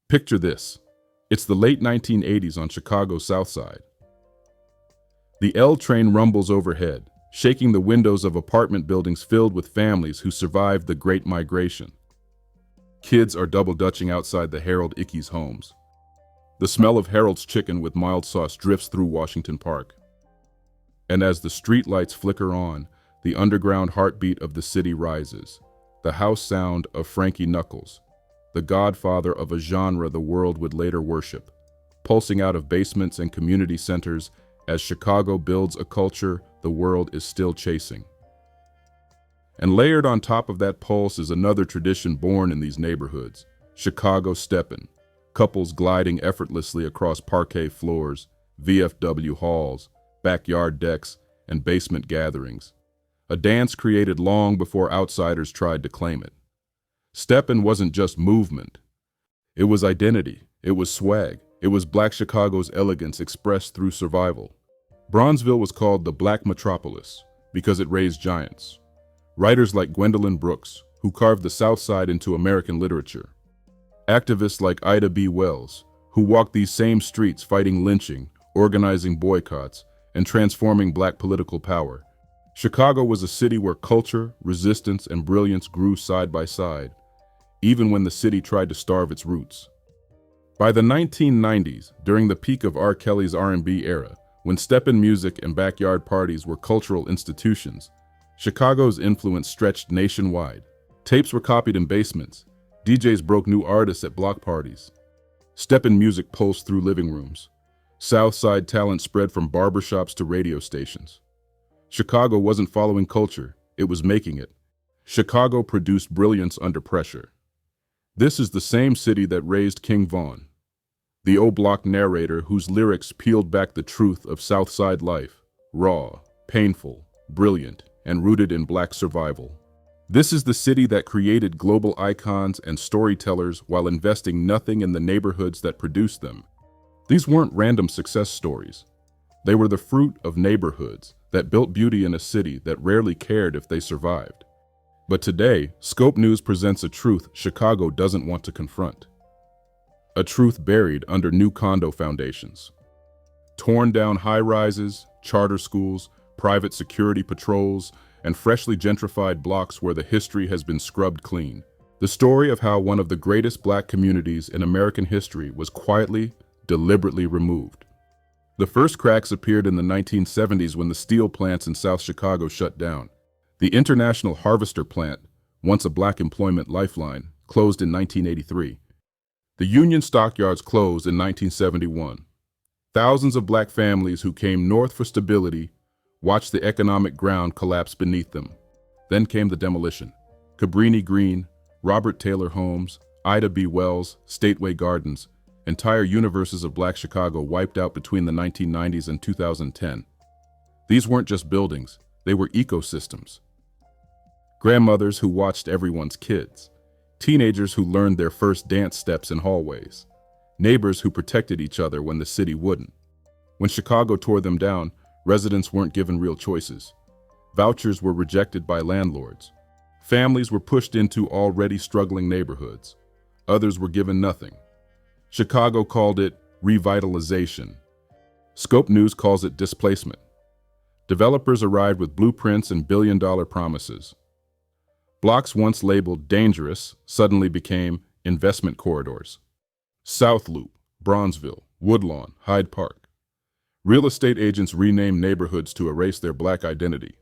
Picture this. It's the late 1980s on Chicago's South Side. The L train rumbles overhead, shaking the windows of apartment buildings filled with families who survived the Great Migration. Kids are double-dutching outside the Harold Ickes homes. The smell of Harold's chicken with mild sauce drifts through Washington Park. And as the streetlights flicker on, the underground heartbeat of the city rises, the house sound of Frankie Knuckles, the godfather of a genre the world would later worship, pulsing out of basements and community centers as Chicago builds a culture the world is still chasing. And layered on top of that pulse is another tradition born in these neighborhoods, Chicago steppin', couples gliding effortlessly across parquet floors, VFW halls, backyard decks, and basement gatherings. A dance created long before outsiders tried to claim it. Steppin' wasn't just movement. It was identity, it was swag, it was Black Chicago's elegance expressed through survival. Bronzeville was called the Black Metropolis because it raised giants. Writers like Gwendolyn Brooks, who carved the South Side into American literature. Activists like Ida B. Wells, who walked these same streets fighting lynching, organizing boycotts, and transforming Black political power. Chicago was a city where culture, resistance, and brilliance grew side by side, even when the city tried to starve its roots. By the 1990s, during the peak of R. Kelly's R&B era, when step-in music and backyard parties were cultural institutions, Chicago's influence stretched nationwide. Tapes were copied in basements. DJs broke new artists at block parties. Step-in music pulsed through living rooms. South Side talent spread from barbershops to radio stations. Chicago wasn't following culture, it was making it. Chicago produced brilliance under pressure. This is the same city that raised King Von, the O-Block narrator whose lyrics peeled back the truth of South Side life, raw, painful, brilliant, and rooted in Black survival. This is the city that created global icons and storytellers while investing nothing in the neighborhoods that produced them. These weren't random success stories. They were the fruit of neighborhoods that built beauty in a city that rarely cared if they survived. But today, Scope News presents a truth Chicago doesn't want to confront. A truth buried under new condo foundations. Torn down high-rises, charter schools, private security patrols, and freshly gentrified blocks where the history has been scrubbed clean. The story of how one of the greatest Black communities in American history was quietly, deliberately removed. The first cracks appeared in the 1970s when the steel plants in South Chicago shut down. The International Harvester plant, once a Black employment lifeline, closed in 1983. The Union Stockyards closed in 1971. Thousands of Black families who came north for stability watched the economic ground collapse beneath them. Then came the demolition. Cabrini Green, Robert Taylor Homes, Ida B. Wells, Stateway Gardens, entire universes of Black Chicago wiped out between the 1990s and 2010. These weren't just buildings, they were ecosystems. Grandmothers who watched everyone's kids. Teenagers who learned their first dance steps in hallways. Neighbors who protected each other when the city wouldn't. When Chicago tore them down, residents weren't given real choices. Vouchers were rejected by landlords. Families were pushed into already struggling neighborhoods. Others were given nothing. Chicago called it revitalization. Scope News calls it displacement. Developers arrived with blueprints and billion-dollar promises. Blocks once labeled dangerous suddenly became investment corridors. South Loop, Bronzeville, Woodlawn, Hyde Park. Real estate agents renamed neighborhoods to erase their Black identity.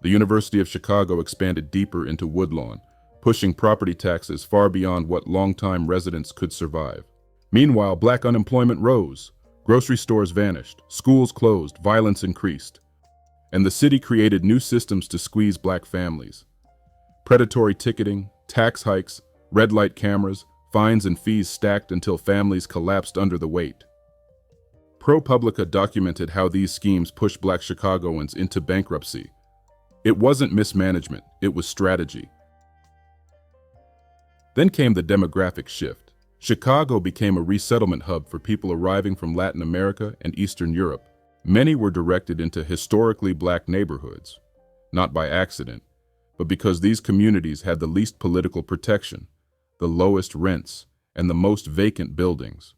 The University of Chicago expanded deeper into Woodlawn, pushing property taxes far beyond what longtime residents could survive. Meanwhile, Black unemployment rose. Grocery stores vanished, schools closed, violence increased. And the city created new systems to squeeze Black families. Predatory ticketing, tax hikes, red light cameras, fines and fees stacked until families collapsed under the weight. ProPublica documented how these schemes pushed Black Chicagoans into bankruptcy. It wasn't mismanagement, it was strategy. Then came the demographic shift. Chicago became a resettlement hub for people arriving from Latin America and Eastern Europe. Many were directed into historically Black neighborhoods, not by accident, but because these communities had the least political protection, the lowest rents, and the most vacant buildings.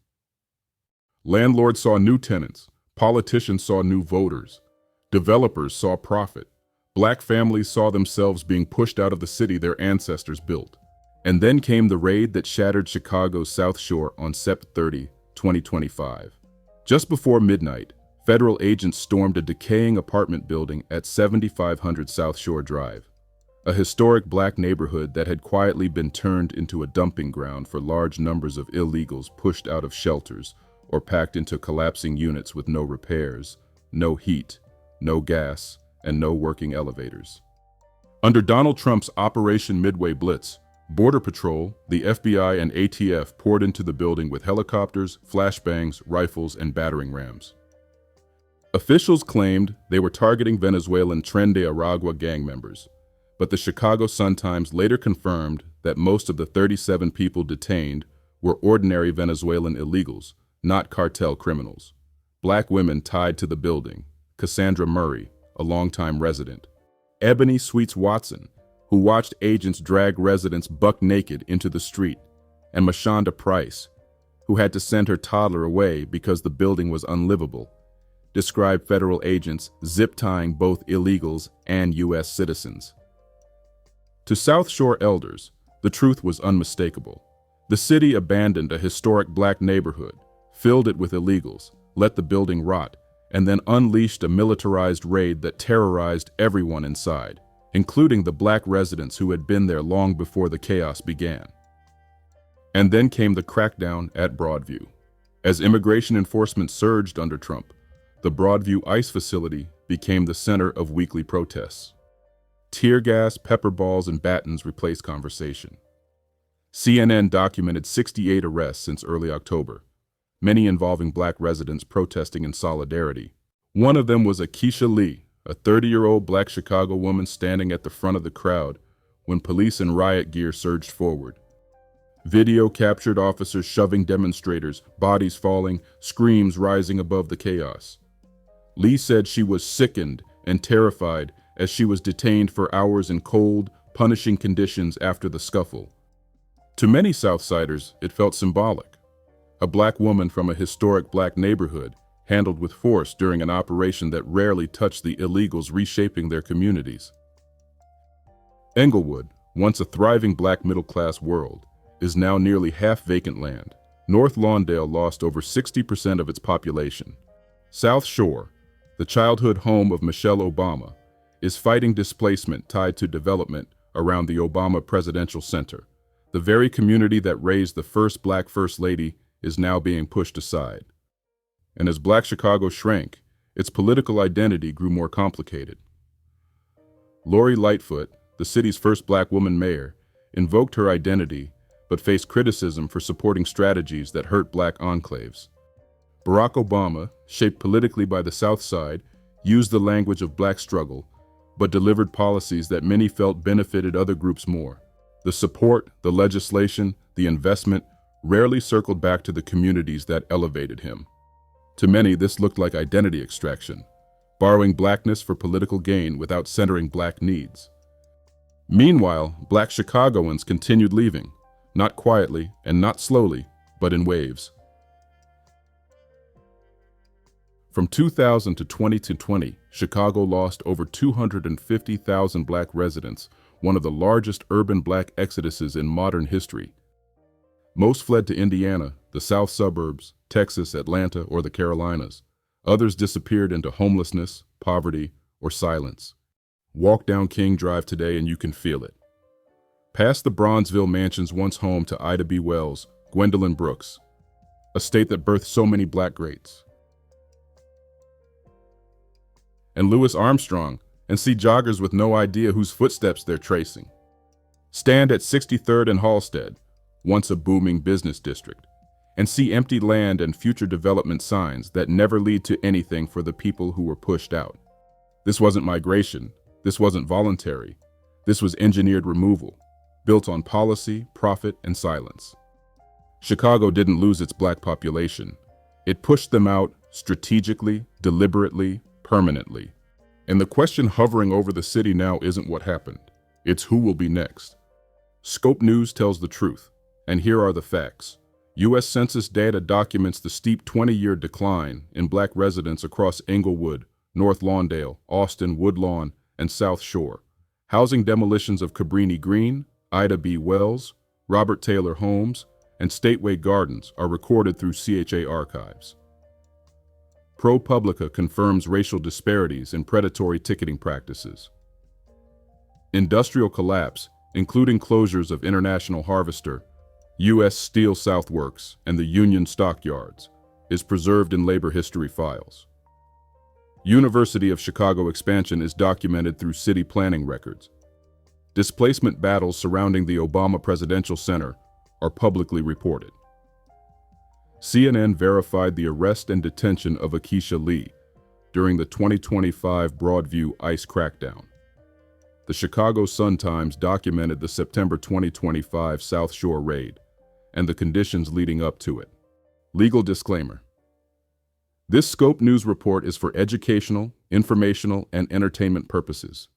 Landlords saw new tenants, politicians saw new voters, developers saw profit, Black families saw themselves being pushed out of the city their ancestors built. And then came the raid that shattered Chicago's South Shore on September 30, 2025. Just before midnight, federal agents stormed a decaying apartment building at 7500 South Shore Drive, a historic Black neighborhood that had quietly been turned into a dumping ground for large numbers of illegals pushed out of shelters or packed into collapsing units with no repairs, no heat, no gas, and no working elevators. Under Donald Trump's Operation Midway Blitz, Border Patrol, the FBI, and ATF poured into the building with helicopters, flashbangs, rifles, and battering rams. Officials claimed they were targeting Venezuelan Tren de Aragua gang members, but the Chicago Sun-Times later confirmed that most of the 37 people detained were ordinary Venezuelan illegals, not cartel criminals. Black women tied to the building: Cassandra Murray, a longtime resident; Ebony Sweets Watson, who watched agents drag residents buck naked into the street; and Mashonda Price, who had to send her toddler away because the building was unlivable, described federal agents zip-tying both illegals and U.S. citizens. To South Shore elders, the truth was unmistakable. The city abandoned a historic Black neighborhood, filled it with illegals, let the building rot, and then unleashed a militarized raid that terrorized everyone inside, including the Black residents who had been there long before the chaos began. And then came the crackdown at Broadview. As immigration enforcement surged under Trump, the Broadview ICE facility became the center of weekly protests. Tear gas, pepper balls, and batons replaced conversation. CNN documented 68 arrests since early October, many involving Black residents protesting in solidarity. One of them was Akeisha Lee, a 30-year-old Black Chicago woman standing at the front of the crowd when police in riot gear surged forward. Video captured officers shoving demonstrators, bodies falling, screams rising above the chaos. Lee said she was sickened and terrified as she was detained for hours in cold, punishing conditions after the scuffle. To many Southsiders, it felt symbolic. A Black woman from a historic Black neighborhood handled with force during an operation that rarely touched the illegals reshaping their communities. Englewood, once a thriving Black middle-class world, is now nearly half vacant land. North Lawndale lost over 60% of its population. South Shore, the childhood home of Michelle Obama, is fighting displacement tied to development around the Obama Presidential Center. The very community that raised the first Black First Lady is now being pushed aside. And as Black Chicago shrank, its political identity grew more complicated. Lori Lightfoot, the city's first Black woman mayor, invoked her identity but faced criticism for supporting strategies that hurt Black enclaves. Barack Obama, shaped politically by the South Side, used the language of Black struggle, but delivered policies that many felt benefited other groups more. The support, the legislation, the investment rarely circled back to the communities that elevated him. To many, this looked like identity extraction, borrowing Blackness for political gain without centering Black needs. Meanwhile, Black Chicagoans continued leaving, not quietly and not slowly, but in waves. From 2000 to 2020, Chicago lost over 250,000 Black residents, one of the largest urban Black exoduses in modern history. Most fled to Indiana, the South suburbs, Texas, Atlanta, or the Carolinas. Others disappeared into homelessness, poverty, or silence. Walk down King Drive today and you can feel it. Past the Bronzeville mansions once home to Ida B. Wells, Gwendolyn Brooks, a state that birthed so many Black greats, and Louis Armstrong, and see joggers with no idea whose footsteps they're tracing. Stand at 63rd and Halsted, once a booming business district, and see empty land and future development signs that never lead to anything for the people who were pushed out. This wasn't migration. This wasn't voluntary. This was engineered removal, built on policy, profit, and silence. Chicago didn't lose its Black population. It pushed them out strategically, deliberately, permanently. And the question hovering over the city now isn't what happened. It's who will be next. Scope News tells the truth, and here are the facts. U.S. Census data documents the steep 20-year decline in black residents across Englewood, North Lawndale, Austin, Woodlawn, and South Shore. Housing demolitions of Cabrini Green, Ida B. Wells, Robert Taylor Homes, and Stateway Gardens are recorded through CHA archives. ProPublica confirms racial disparities in predatory ticketing practices. Industrial collapse, including closures of International Harvester, U.S. Steel Southworks, and the Union Stockyards, is preserved in labor history files. University of Chicago expansion is documented through city planning records. Displacement battles surrounding the Obama Presidential Center are publicly reported. CNN verified the arrest and detention of Akeisha Lee during the 2025 Broadview ICE crackdown. The Chicago Sun-Times documented the September 2025 South Shore raid and the conditions leading up to it. Legal disclaimer. This Scope News report is for educational, informational, and entertainment purposes.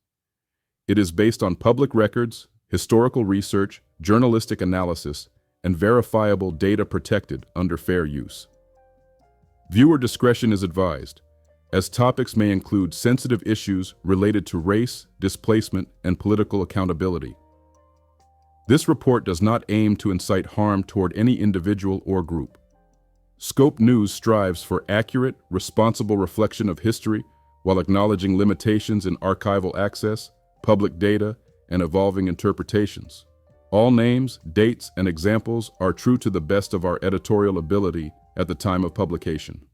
It is based on public records, historical research, journalistic analysis, and verifiable data protected under fair use. Viewer discretion is advised, as topics may include sensitive issues related to race, displacement, and political accountability. This report does not aim to incite harm toward any individual or group. Scope News strives for accurate, responsible reflection of history while acknowledging limitations in archival access, public data, and evolving interpretations. All names, dates, and examples are true to the best of our editorial ability at the time of publication.